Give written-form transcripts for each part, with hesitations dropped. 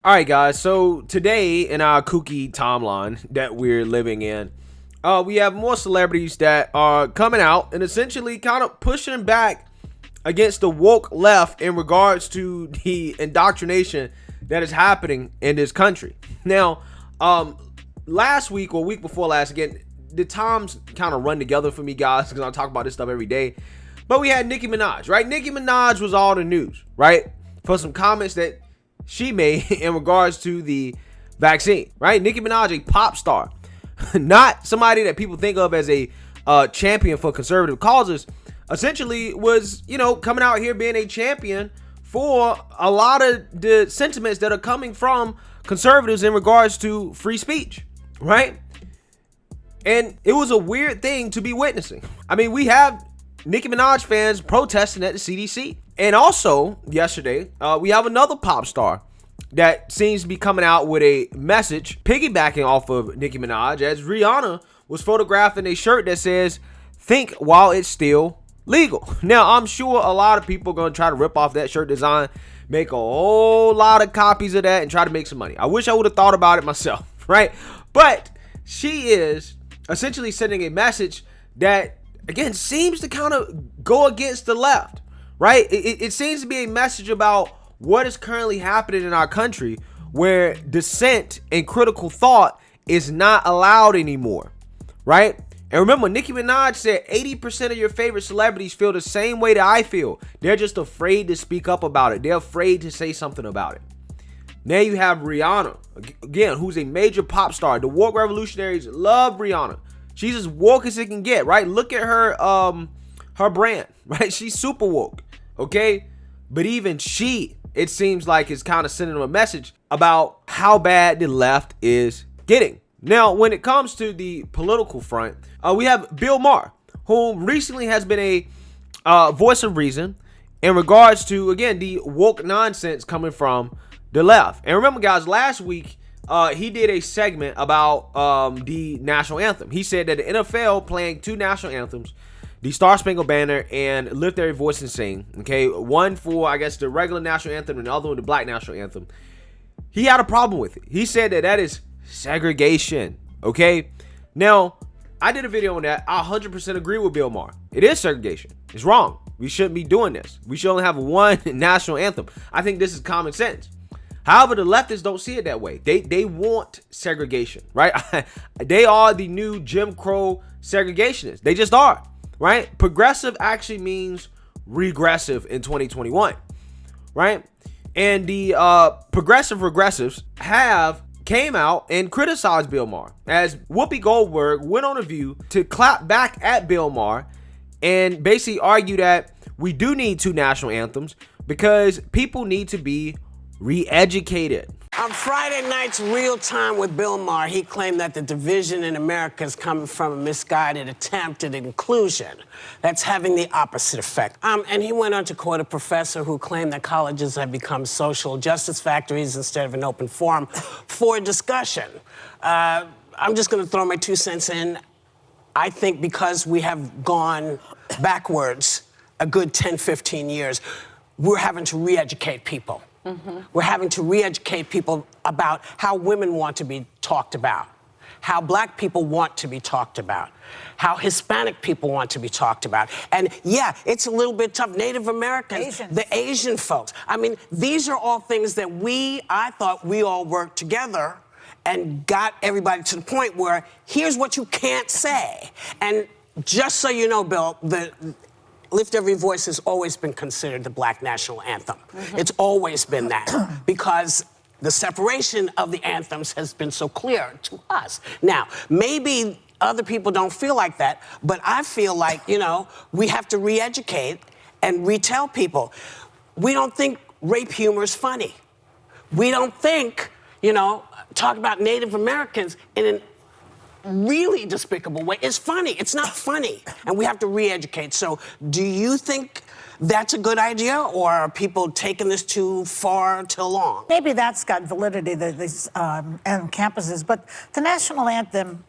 All right, guys. So today in our kooky timeline that we're living in, we have more celebrities that are coming out and essentially kind of pushing back against the woke left in regards to the indoctrination that is happening in this country. Now, last week or week before last, again, the times kind of run together for me, guys, because I talk about this stuff every day. But we had Nicki Minaj, right? Nicki Minaj was all the news, right? For some comments that she made in regards to the vaccine, right? Nicki Minaj, a pop star, not somebody that people think of as a champion for conservative causes, essentially was, coming out here being a champion for a lot of the sentiments that are coming from conservatives in regards to free speech, right? And it was a weird thing to be witnessing. I mean, we have Nicki Minaj fans protesting at the CDC. And also, yesterday, we have another pop star that seems to be coming out with a message piggybacking off of Nicki Minaj, as Rihanna was photographed in a shirt that says, "Think while it's still legal." Now, I'm sure a lot of people are going to try to rip off that shirt design, make a whole lot of copies of that, and try to make some money. I wish I would have thought about it myself, right? But she is essentially sending a message that, again, seems to kind of go against the left, right? It seems to be a message about what is currently happening in our country, where dissent and critical thought is not allowed anymore, right? And remember, Nicki Minaj said 80% of your favorite celebrities feel the same way that I feel. They're just afraid to speak up about it. They're afraid to say something about it. Now you have Rihanna, again, who's a major pop star. The woke revolutionaries love Rihanna. She's as woke as it can get, right? Look at her brand, right? She's super woke, okay? But even she, it seems like, is kind of sending them a message about how bad the left is getting. Now, when it comes to the political front, we have Bill Maher, who recently has been a voice of reason in regards to, again, the woke nonsense coming from the left. And remember, guys, last week, he did a segment about the national anthem. He said that the NFL playing two national anthems, the Star-Spangled Banner and Lift Every Voice and Sing, okay, one for, I guess, the regular national anthem and the other one, the black national anthem. He had a problem with it. He said that is segregation, okay? Now, I did a video on that. I 100% agree with Bill Maher. It is segregation. It's wrong. We shouldn't be doing this. We should only have one national anthem. I think this is common sense. However, the leftists don't see it that way. They want segregation, right? They are the new Jim Crow segregationists. They just are, right? Progressive actually means regressive in 2021, right? And the progressives came out and criticized Bill Maher, as Whoopi Goldberg went on a View to clap back at Bill Maher and basically argue that we do need two national anthems because people need to be re-educated. On Friday night's Real Time with Bill Maher, he claimed that the division in America is coming from a misguided attempt at inclusion that's having the opposite effect. And he went on to quote a professor who claimed that colleges have become social justice factories instead of an open forum for discussion. I'm just going to throw my 2 cents in. I think because we have gone backwards a good 10, 15 years, we're having to re-educate people. Mm-hmm. We're having to re-educate people about how women want to be talked about, how black people want to be talked about, how Hispanic people want to be talked about. And yeah, it's a little bit tough. Native Americans, the Asian folks. I mean, these are all things that I thought we all worked together and got everybody to the point where here's what you can't say. And just so you know, Bill, Lift Every Voice has always been considered the black national anthem. Mm-hmm. It's always been that because the separation of the anthems has been so clear to us. Now, maybe other people don't feel like that, but I feel like, we have to re-educate and retell people. We don't think rape humor is funny. We don't think, talk about Native Americans in an really despicable way. It's funny. It's not funny. And we have to re-educate. So do you think that's a good idea, or are people taking this too far, too long? Maybe that's got validity, these campuses, but the national anthem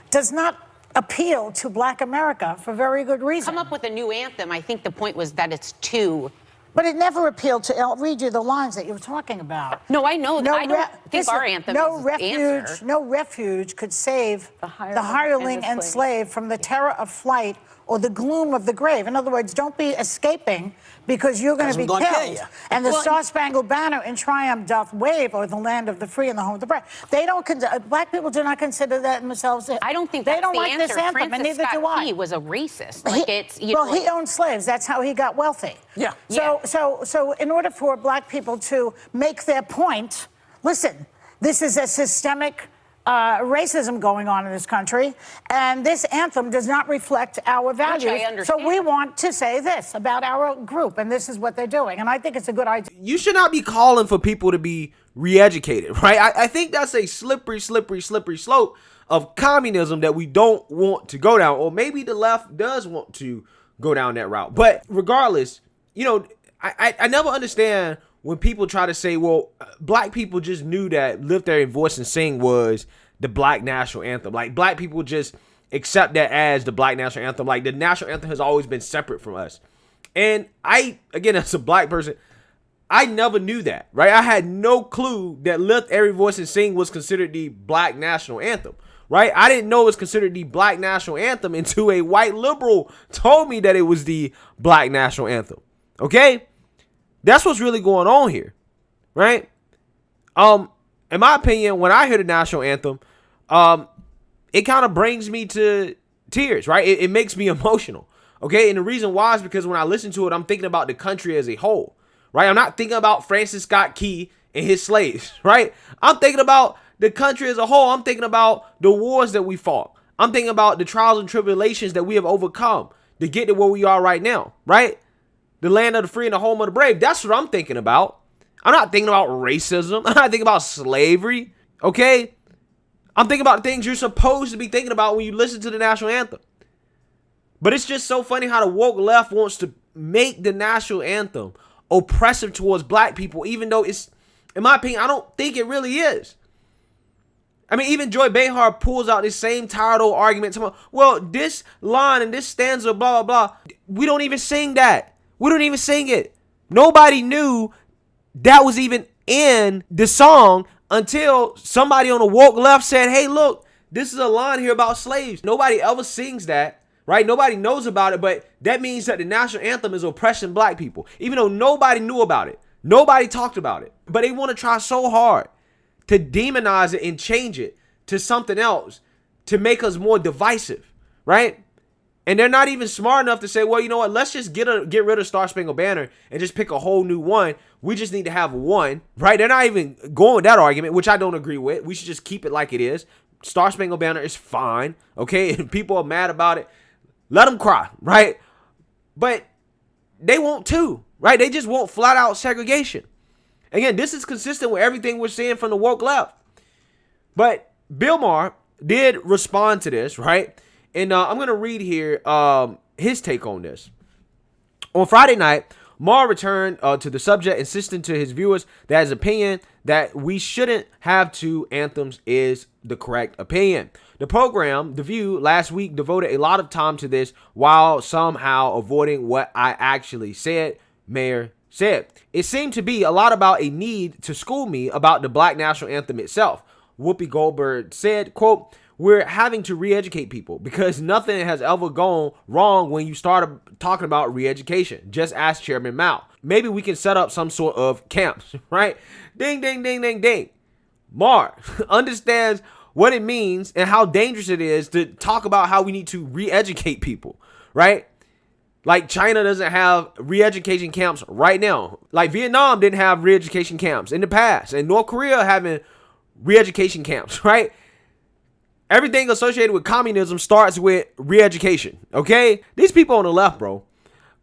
does not appeal to black America for very good reason. Come up with a new anthem. I think the point was that it's too But it never appealed to. I'll read you the lines that you were talking about. No, I know. I don't think our anthem no is refuge. the answer. No refuge could save the hireling and slave from the terror of flight or the gloom of the grave. In other words, don't be escaping because you're going to be killed. And the Star-Spangled Banner in triumph doth wave o'er the land of the free and the home of the brave. They don't. Black people do not consider that themselves. I don't think they that's don't the like answer. this anthem, Francis and neither Scott do I. Key was a racist. Like he owned slaves. That's how he got wealthy. Yeah. So in order for black people to make their point, listen, this is a systemic racism going on in this country, and this anthem does not reflect our values. Which I understand. So we want to say this about our group, and this is what they're doing, and I think it's a good idea. You should not be calling for people to be re-educated, right? I think that's a slippery slope of communism that we don't want to go down, or maybe the left does want to go down that route. But regardless, I never understand when people try to say, well, black people just knew that Lift Their Voice and Sing was the black national anthem. Like, black people just accept that as the black national anthem. Like, the national anthem has always been separate from us. And again, as a black person, I never knew that, right? I had no clue that Lift Every Voice and Sing was considered the black national anthem, right? I didn't know it was considered the black national anthem until a white liberal told me that it was the black national anthem, okay? That's what's really going on here, right? In my opinion, when I hear the national anthem, it kind of brings me to tears, right? It makes me emotional, okay? And the reason why is because when I listen to it, I'm thinking about the country as a whole, right? I'm not thinking about Francis Scott Key and his slaves, right? I'm thinking about the country as a whole. I'm thinking about the wars that we fought. I'm thinking about the trials and tribulations that we have overcome to get to where we are right now, right? The land of the free and the home of the brave. That's what I'm thinking about. I'm not thinking about racism. I'm not thinking about slavery, okay? I'm thinking about things you're supposed to be thinking about when you listen to the national anthem. But it's just so funny how the woke left wants to make the national anthem oppressive towards black people, even though it's, in my opinion, I don't think it really is. I mean, even Joy Behar pulls out this same tired old argument. Well, this line and this stanza, blah, blah, blah. We don't even sing that. We don't even sing it. Nobody knew that was even in the song until somebody on the woke left said, hey, look, this is a line here about slaves. Nobody ever sings that, right? Nobody knows about it, but that means that the national anthem is oppressing black people, even though nobody knew about it. Nobody talked about it, but they want to try so hard to demonize it and change it to something else to make us more divisive, right? And they're not even smart enough to say, well, you know what? Let's just get rid of Star-Spangled Banner and just pick a whole new one. We just need to have one, right? They're not even going with that argument, which I don't agree with. We should just keep it like it is. Star-Spangled Banner is fine, okay? If people are mad about it, let them cry, right? But they want to, right? They just want flat out segregation. Again, this is consistent with everything we're seeing from the woke left. But Bill Maher did respond to this, right? And I'm going to read here his take on this. On Friday night, Mahar returned to the subject, insisting to his viewers that his opinion that we shouldn't have two anthems is the correct opinion. The program, The View, last week devoted a lot of time to this while somehow avoiding what I actually said, Maher said. It seemed to be a lot about a need to school me about the black national anthem itself. Whoopi Goldberg said, quote, we're having to re-educate people because nothing has ever gone wrong when you started talking about re-education. Just ask Chairman Mao. Maybe we can set up some sort of camps, right? Ding, ding, ding, ding, ding. Mahar understands what it means and how dangerous it is to talk about how we need to re-educate people, right? Like China doesn't have re-education camps right now. Like Vietnam didn't have re-education camps in the past. And North Korea having re-education camps, right? Everything associated with communism starts with re-education, okay? These people on the left, bro,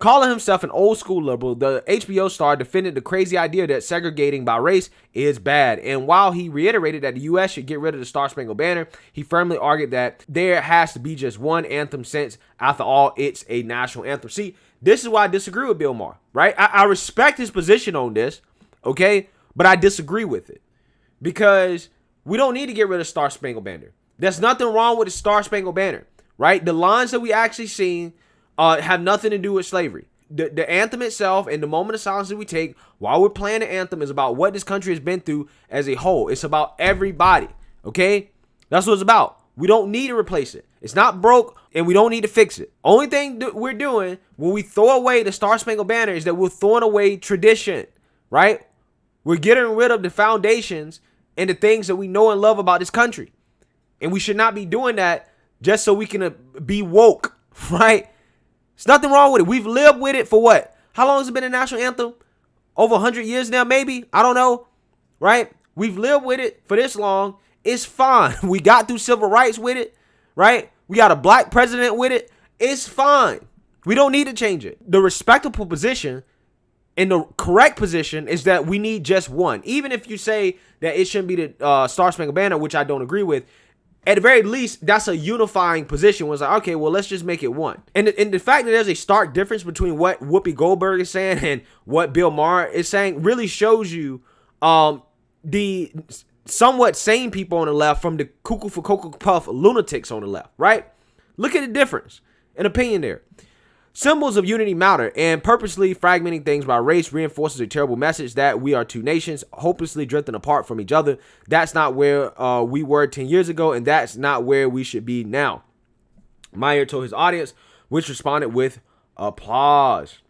calling himself an old school liberal, the HBO star defended the crazy idea that segregating by race is bad. And while he reiterated that the U.S. should get rid of the Star-Spangled Banner, he firmly argued that there has to be just one anthem since, after all, it's a national anthem. See, this is why I disagree with Bill Maher, right? I respect his position on this, okay? But I disagree with it because we don't need to get rid of Star-Spangled Banner. There's nothing wrong with the Star-Spangled Banner, right? The lines that we actually seen have nothing to do with slavery. the anthem itself and the moment of silence that we take while we're playing the anthem is about what this country has been through as a whole. It's about everybody, okay? That's what it's about. We don't need to replace it. It's not broke, and we don't need to fix it. Only thing that we're doing when we throw away the Star-Spangled Banner is that we're throwing away tradition, right? We're getting rid of the foundations and the things that we know and love about this country. And we should not be doing that just so we can be woke, right? There's nothing wrong with it. We've lived with it for what? How long has it been a national anthem? Over 100 years now, maybe? I don't know, right? We've lived with it for this long. It's fine. We got through civil rights with it, right? We got a black president with it. It's fine. We don't need to change it. The respectable position and the correct position is that we need just one. Even if you say that it shouldn't be the Star-Spangled Banner, which I don't agree with, at the very least, that's a unifying position. Was like, okay, well, let's just make it one. And the fact that there's a stark difference between what Whoopi Goldberg is saying and what Bill Maher is saying really shows you the somewhat sane people on the left from the cuckoo for Cocoa Puff lunatics on the left, right? Look at the difference in opinion there. Symbols of unity matter, and purposely fragmenting things by race reinforces a terrible message that we are two nations hopelessly drifting apart from each other. That's not where we were 10 years ago, and that's not where we should be now. Mahar told his audience, which responded with applause.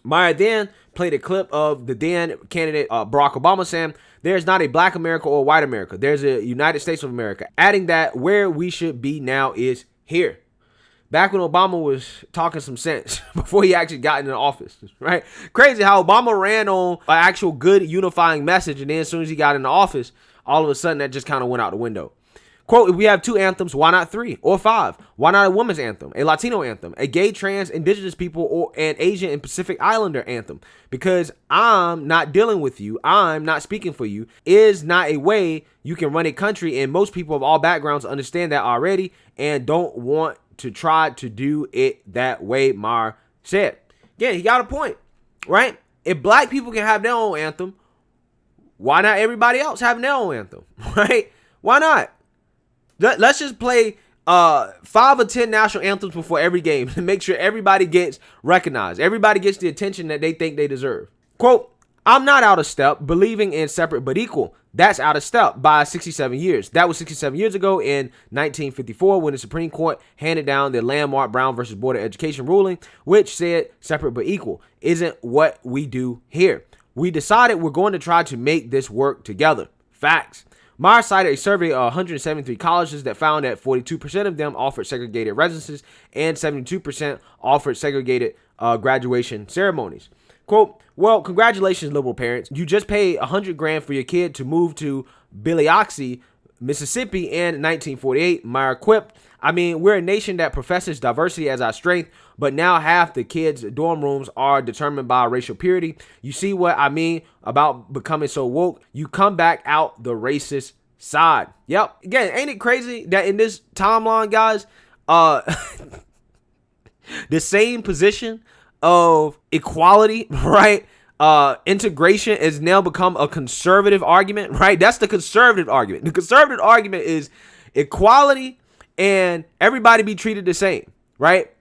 Mahar then played a clip of the then candidate Barack Obama saying, "There's not a black America or a white America. There's a United States of America," adding that where we should be now is here. Back when Obama was talking some sense before he actually got into office, right? Crazy how Obama ran on an actual good unifying message, and then as soon as he got into office, all of a sudden that just kind of went out the window. Quote, if we have 2 anthems, why not 3 or 5? Why not a women's anthem, a Latino anthem, a gay, trans, indigenous people, or an Asian and Pacific Islander anthem? Because I'm not dealing with you. I'm not speaking for you. Is not a way you can run a country, and most people of all backgrounds understand that already and don't want to try to do it that way, Mahar said. Yeah, he got a point, right? If black people can have their own anthem, why not everybody else have their own anthem, right? Why not? Let's just play 5 or 10 national anthems before every game to make sure everybody gets recognized. Everybody gets the attention that they think they deserve. Quote, I'm not out of step believing in separate but equal. That's out of step by 67 years. That was 67 years ago in 1954 when the Supreme Court handed down the landmark Brown versus Board of Education ruling, which said separate but equal isn't what we do here. We decided we're going to try to make this work together. Facts. Mahar cited a survey of 173 colleges that found that 42% of them offered segregated residences and 72% offered segregated graduation ceremonies. Quote, well, congratulations, liberal parents. You just paid $100,000 for your kid to move to Biloxi, Mississippi in 1948. Mahar quipped, I mean, we're a nation that professes diversity as our strength, but now half the kids' dorm rooms are determined by racial purity. You see what I mean about becoming so woke? You come back out the racist side. Yep. Again, ain't it crazy that in this timeline, guys, the same position of equality, right? Integration has now become a conservative argument, right? That's the conservative argument. The conservative argument is equality and everybody be treated the same, right?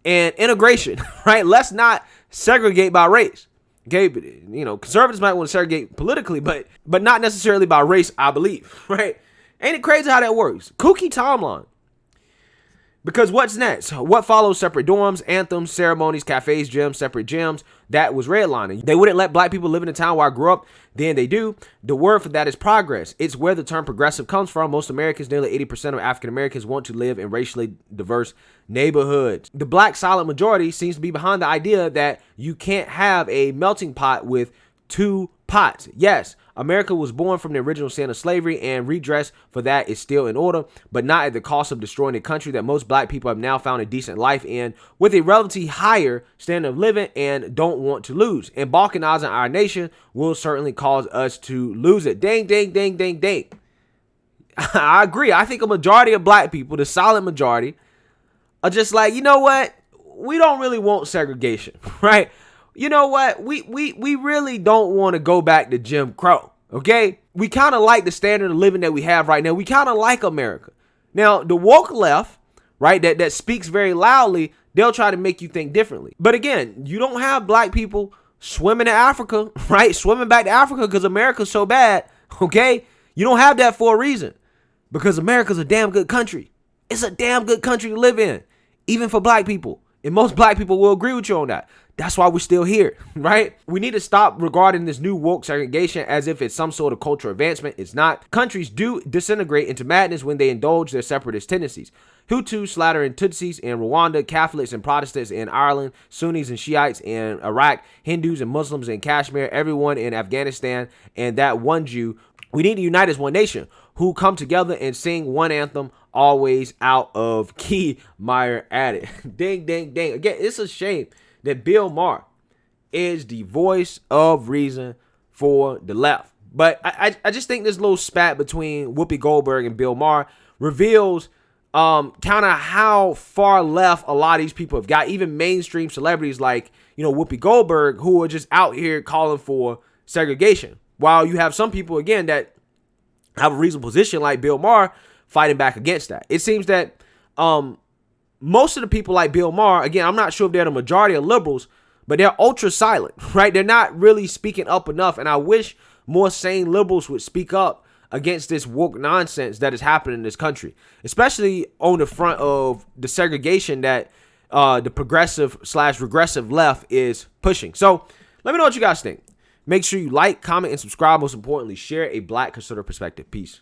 And integration, right? Let's not segregate by race. Okay, but, you know, conservatives might want to segregate politically, but not necessarily by race, I believe, right? Ain't it crazy how that works? Kooky timeline. Because what's next? What follows? Separate dorms, anthems, ceremonies, cafes, gyms, separate gyms. That was redlining. They wouldn't let black people live in the town where I grew up. Then they do. The word for that is progress. It's where the term progressive comes from. Most Americans, nearly 80% of African Americans, want to live in racially diverse neighborhoods. The black silent majority seems to be behind the idea that you can't have a melting pot with 2 pots. Yes, America was born from the original sin of slavery, and redress for that is still in order, but not at the cost of destroying a country that most black people have now found a decent life in with a relatively higher standard of living and don't want to lose. And balkanizing our nation will certainly cause us to lose it. Dang, dang, dang, dang, dang. I agree. I think a majority of black people, the solid majority, are just like, you know what? We don't really want segregation, right? You know what? We really don't want to go back to Jim Crow, okay? We kind of like the standard of living that we have right now. We kind of like America. Now, the woke left, right, that speaks very loudly, they'll try to make you think differently. But again, you don't have black people swimming to Africa, right? Swimming back to Africa because America's so bad, okay? You don't have that for a reason, because America's a damn good country. It's a damn good country to live in, even for black people. And most black people will agree with you on that. That's why we're still here, right? We need to stop regarding this new woke segregation as if it's some sort of cultural advancement. It's not. Countries do disintegrate into madness when they indulge their separatist tendencies. Hutus slaughtering Tutsis in Rwanda, Catholics and Protestants in Ireland, Sunnis and Shiites in Iraq, Hindus and Muslims in Kashmir, everyone in Afghanistan, and that one Jew. We need to unite as one nation who come together and sing one anthem, always out of key, Maher added. Ding, ding, ding. Again, it's a shame that Bill Maher is the voice of reason for the left. But I just think this little spat between Whoopi Goldberg and Bill Maher reveals kind of how far left a lot of these people have got. Even mainstream celebrities like, Whoopi Goldberg, who are just out here calling for segregation. While you have some people, again, that have a reasonable position like Bill Maher fighting back against that. It seems that most of the people like Bill Maher, again, I'm not sure if they're the majority of liberals, but they're ultra silent, right? They're not really speaking up enough. And I wish more sane liberals would speak up against this woke nonsense that is happening in this country, especially on the front of the segregation that the progressive/regressive left is pushing. So let me know what you guys think. Make sure you like, comment, and subscribe. Most importantly, share a black conservative perspective. Peace.